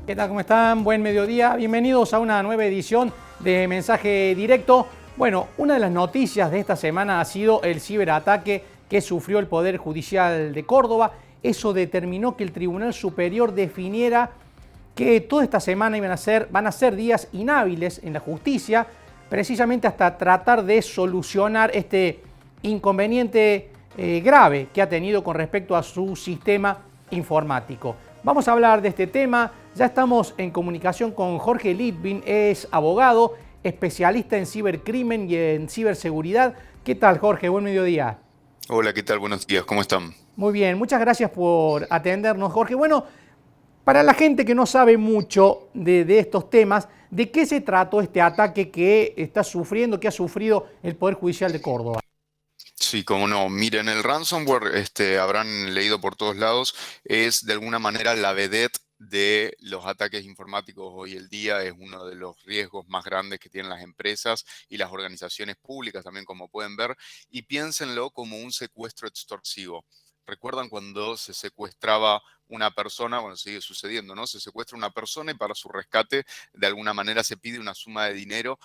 ¿Qué tal? ¿Cómo están? Buen mediodía. Bienvenidos a una nueva edición de Mensaje Directo. Bueno, una de las noticias de esta semana ha sido el ciberataque que sufrió el Poder Judicial de Córdoba. Eso determinó que el Tribunal Superior definiera que toda esta semana van a ser días inhábiles en la justicia, precisamente hasta tratar de solucionar este inconveniente grave que ha tenido con respecto a su sistema informático. Vamos a hablar de este tema. Ya estamos en comunicación con Jorge Litvin, es abogado, especialista en cibercrimen y en ciberseguridad. ¿Qué tal, Jorge? Buen mediodía. Hola, ¿qué tal? Buenos días, ¿cómo están? Muy bien, muchas gracias por atendernos, Jorge. Bueno, para la gente que no sabe mucho de estos temas, ¿de qué se trató este ataque que está sufriendo, que ha sufrido el Poder Judicial de Córdoba? Sí, cómo no. Miren, el ransomware, habrán leído por todos lados, es de alguna manera la vedette de los ataques informáticos hoy el día, es uno de los riesgos más grandes que tienen las empresas y las organizaciones públicas también, como pueden ver, y piénsenlo como un secuestro extorsivo. ¿Recuerdan cuando se secuestraba una persona? Bueno, sigue sucediendo, ¿no? Se secuestra una persona y para su rescate, de alguna manera se pide una suma de dinero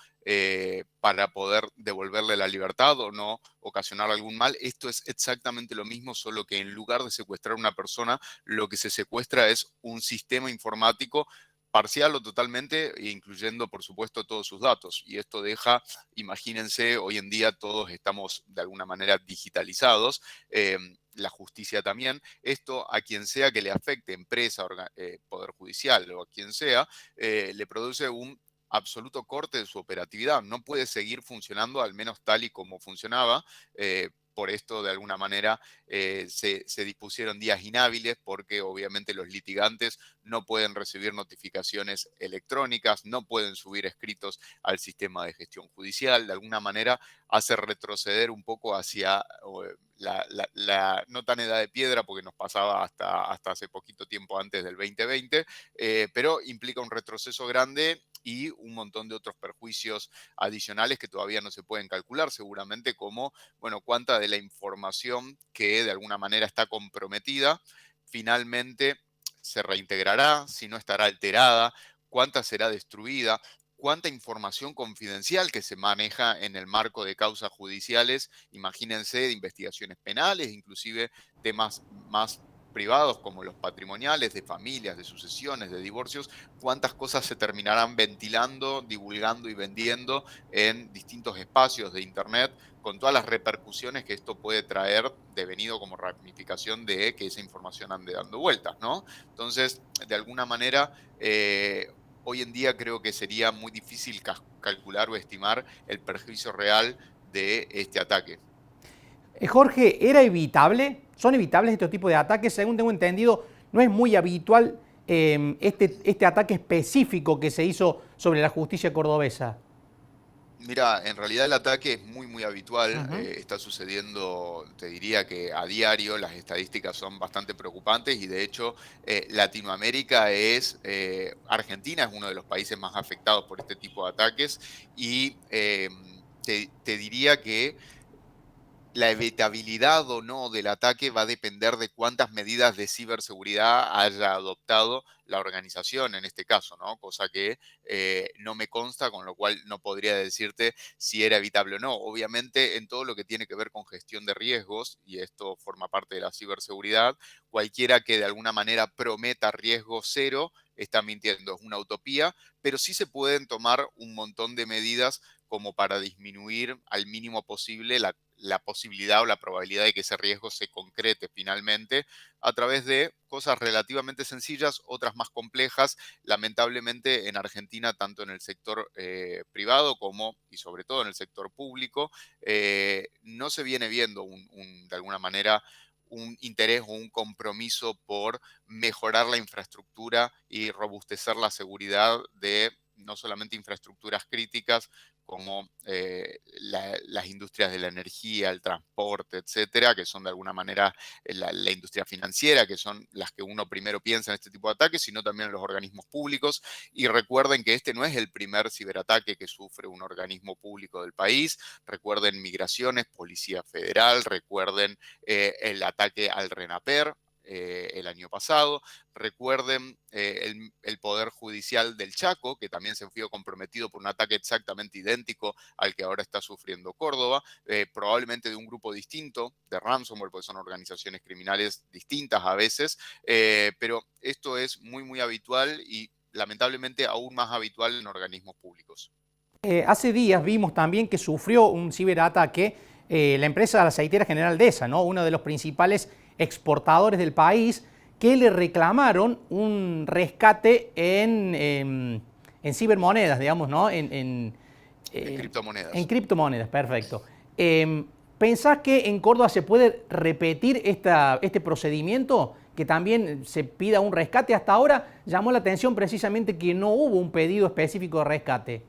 para poder devolverle la libertad o no ocasionar algún mal. Esto es exactamente lo mismo, solo que en lugar de secuestrar a una persona, lo que se secuestra es un sistema informático parcial o totalmente, incluyendo, por supuesto, todos sus datos. Y esto deja, imagínense, hoy en día todos estamos de alguna manera digitalizados, la justicia también. Esto a quien sea que le afecte, empresa, poder judicial o a quien sea, le produce un absoluto corte de su operatividad. No puede seguir funcionando, al menos tal y como funcionaba. Por esto, de alguna manera, se dispusieron días inhábiles porque obviamente los litigantes no pueden recibir notificaciones electrónicas, no pueden subir escritos al sistema de gestión judicial. De alguna manera hace retroceder un poco hacia no tan edad de piedra, porque nos pasaba hasta hace poquito tiempo antes del 2020, pero implica un retroceso grande y un montón de otros perjuicios adicionales que todavía no se pueden calcular, seguramente como, bueno, cuánta de la información que de alguna manera está comprometida finalmente se reintegrará, si no estará alterada, cuánta será destruida, cuánta información confidencial que se maneja en el marco de causas judiciales, imagínense, de investigaciones penales, inclusive temas más privados como los patrimoniales, de familias, de sucesiones, de divorcios, cuántas cosas se terminarán ventilando, divulgando y vendiendo en distintos espacios de Internet, con todas las repercusiones que esto puede traer devenido como ramificación de que esa información ande dando vueltas, ¿no? Entonces, de alguna manera, hoy en día creo que sería muy difícil calcular o estimar el perjuicio real de este ataque. Jorge, ¿era evitable? ¿Son evitables este tipo de ataques? Según tengo entendido, no es muy habitual este ataque específico que se hizo sobre la justicia cordobesa. Mira, en realidad el ataque es muy, muy habitual. Ujú. Está sucediendo, te diría que a diario las estadísticas son bastante preocupantes y de hecho Latinoamérica Argentina es uno de los países más afectados por este tipo de ataques y te diría que la evitabilidad o no del ataque va a depender de cuántas medidas de ciberseguridad haya adoptado la organización en este caso, ¿no? Cosa que no me consta, con lo cual no podría decirte si era evitable o no. Obviamente, en todo lo que tiene que ver con gestión de riesgos, y esto forma parte de la ciberseguridad, cualquiera que de alguna manera prometa riesgo cero está mintiendo, es una utopía, pero sí se pueden tomar un montón de medidas como para disminuir al mínimo posible la posibilidad o la probabilidad de que ese riesgo se concrete finalmente a través de cosas relativamente sencillas, otras más complejas. Lamentablemente en Argentina, tanto en el sector privado como y sobre todo en el sector público, no se viene viendo de alguna manera un interés o un compromiso por mejorar la infraestructura y robustecer la seguridad de no solamente infraestructuras críticas, como las industrias de la energía, el transporte, etcétera, que son de alguna manera la industria financiera, que son las que uno primero piensa en este tipo de ataques, sino también los organismos públicos. Y recuerden que este no es el primer ciberataque que sufre un organismo público del país. Recuerden Migraciones, Policía Federal, recuerden el ataque al RENAPER. el año pasado. Recuerden el Poder Judicial del Chaco, que también se vio comprometido por un ataque exactamente idéntico al que ahora está sufriendo Córdoba, probablemente de un grupo distinto de ransomware, porque son organizaciones criminales distintas a veces, pero esto es muy, muy habitual y lamentablemente aún más habitual en organismos públicos. Hace días vimos también que sufrió un ciberataque la empresa aceitera General Deza, ¿no? Uno de los principales exportadores del país, que le reclamaron un rescate en cibermonedas, digamos, ¿no? En En criptomonedas. criptomonedas, perfecto. ¿Pensás que en Córdoba se puede repetir este procedimiento? Que también se pida un rescate. Hasta ahora llamó la atención precisamente que no hubo un pedido específico de rescate.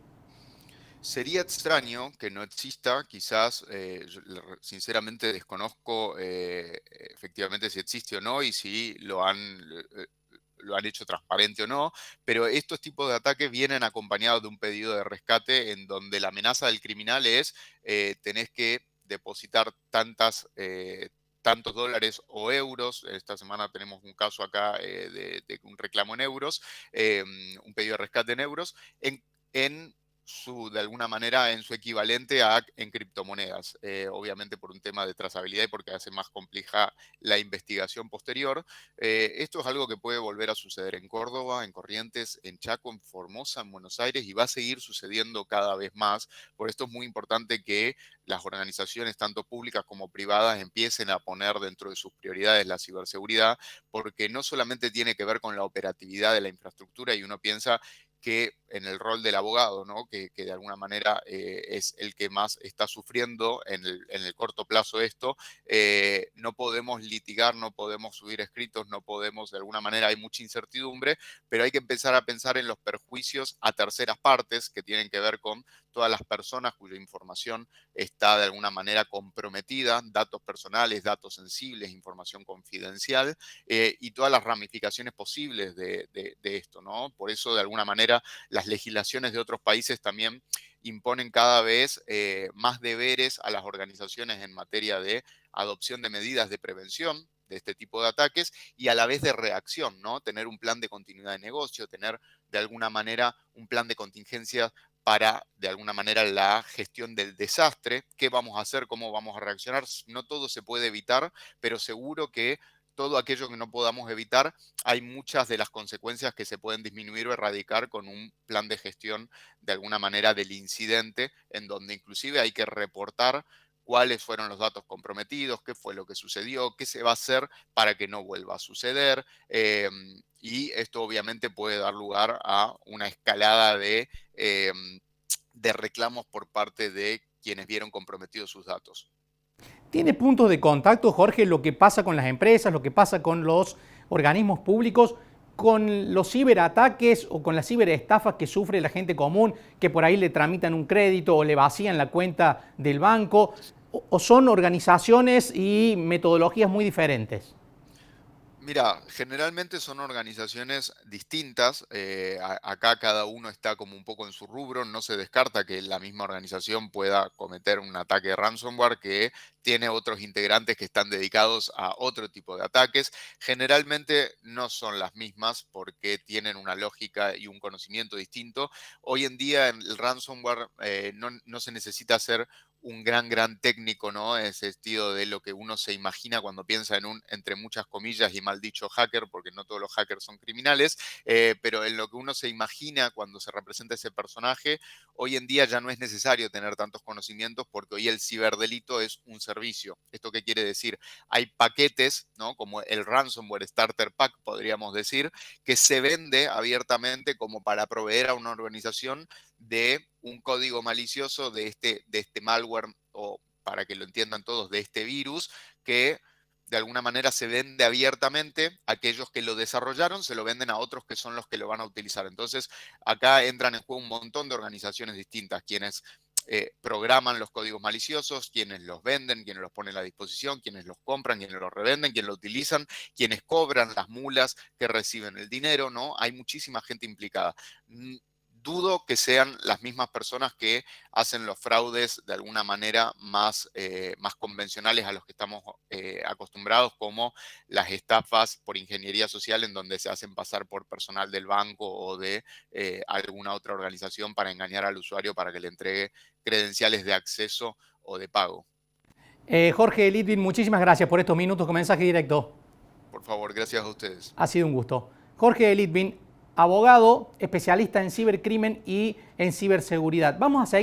Sería extraño que no exista, quizás, yo sinceramente desconozco efectivamente si existe o no y si lo han hecho transparente o no, pero estos tipos de ataques vienen acompañados de un pedido de rescate en donde la amenaza del criminal es tenés que depositar tantos dólares o euros. Esta semana tenemos un caso acá de un reclamo en euros, eh, un pedido de rescate en euros, en de alguna manera, en su equivalente en criptomonedas, obviamente por un tema de trazabilidad y porque hace más compleja la investigación posterior. Esto es algo que puede volver a suceder en Córdoba, en Corrientes, en Chaco, en Formosa, en Buenos Aires y va a seguir sucediendo cada vez más. Por esto es muy importante que las organizaciones, tanto públicas como privadas, empiecen a poner dentro de sus prioridades la ciberseguridad, porque no solamente tiene que ver con la operatividad de la infraestructura y uno piensa que en el rol del abogado, ¿no? Que de alguna manera es el que más está sufriendo en el corto plazo esto, no podemos litigar, no podemos subir escritos, no podemos, de alguna manera hay mucha incertidumbre, pero hay que empezar a pensar en los perjuicios a terceras partes que tienen que ver con todas las personas cuya información está de alguna manera comprometida, datos personales, datos sensibles, información confidencial, y todas las ramificaciones posibles de esto, ¿no? Por eso, de alguna manera, las legislaciones de otros países también imponen cada vez más deberes a las organizaciones en materia de adopción de medidas de prevención de este tipo de ataques y a la vez de reacción, ¿no? Tener un plan de continuidad de negocio, tener de alguna manera un plan de contingencia para, de alguna manera, la gestión del desastre. ¿Qué vamos a hacer? ¿Cómo vamos a reaccionar? No todo se puede evitar, pero seguro que todo aquello que no podamos evitar, hay muchas de las consecuencias que se pueden disminuir o erradicar con un plan de gestión, de alguna manera, del incidente, en donde inclusive hay que reportar cuáles fueron los datos comprometidos, qué fue lo que sucedió, qué se va a hacer para que no vuelva a suceder. Y esto obviamente puede dar lugar a una escalada de reclamos por parte de quienes vieron comprometidos sus datos. ¿Tiene puntos de contacto, Jorge, lo que pasa con las empresas, lo que pasa con los organismos públicos, con los ciberataques o con las ciberestafas que sufre la gente común, que por ahí le tramitan un crédito o le vacían la cuenta del banco? ¿O son organizaciones y metodologías muy diferentes? Mira, generalmente son organizaciones distintas. Acá cada uno está como un poco en su rubro. No se descarta que la misma organización pueda cometer un ataque de ransomware que tiene otros integrantes que están dedicados a otro tipo de ataques. Generalmente no son las mismas porque tienen una lógica y un conocimiento distinto. Hoy en día en el ransomware no se necesita hacer un gran técnico, ¿no? En ese sentido de lo que uno se imagina cuando piensa en un, entre muchas comillas y mal dicho, hacker, porque no todos los hackers son criminales, pero en lo que uno se imagina cuando se representa ese personaje, hoy en día ya no es necesario tener tantos conocimientos porque hoy el ciberdelito es un servicio. ¿Esto qué quiere decir? Hay paquetes, ¿no? Como el Ransomware Starter Pack, podríamos decir, que se vende abiertamente como para proveer a una organización de un código malicioso de este malware o para que lo entiendan todos, de este virus que de alguna manera se vende abiertamente. Aquellos que lo desarrollaron se lo venden a otros que son los que lo van a utilizar. Entonces, acá entran en juego un montón de organizaciones distintas, quienes programan los códigos maliciosos, quienes los venden, quienes los ponen a disposición, quienes los compran, quienes los revenden, quienes lo utilizan, quienes cobran las mulas que reciben el dinero, ¿no? Hay muchísima gente implicada. dudo que sean las mismas personas que hacen los fraudes de alguna manera más convencionales a los que estamos acostumbrados, como las estafas por ingeniería social, en donde se hacen pasar por personal del banco o de alguna otra organización para engañar al usuario para que le entregue credenciales de acceso o de pago. Jorge Litvin, muchísimas gracias por estos minutos con mensaje directo. Por favor, gracias a ustedes. Ha sido un gusto. Jorge Litvin, abogado, especialista en cibercrimen y en ciberseguridad. Vamos a seguir.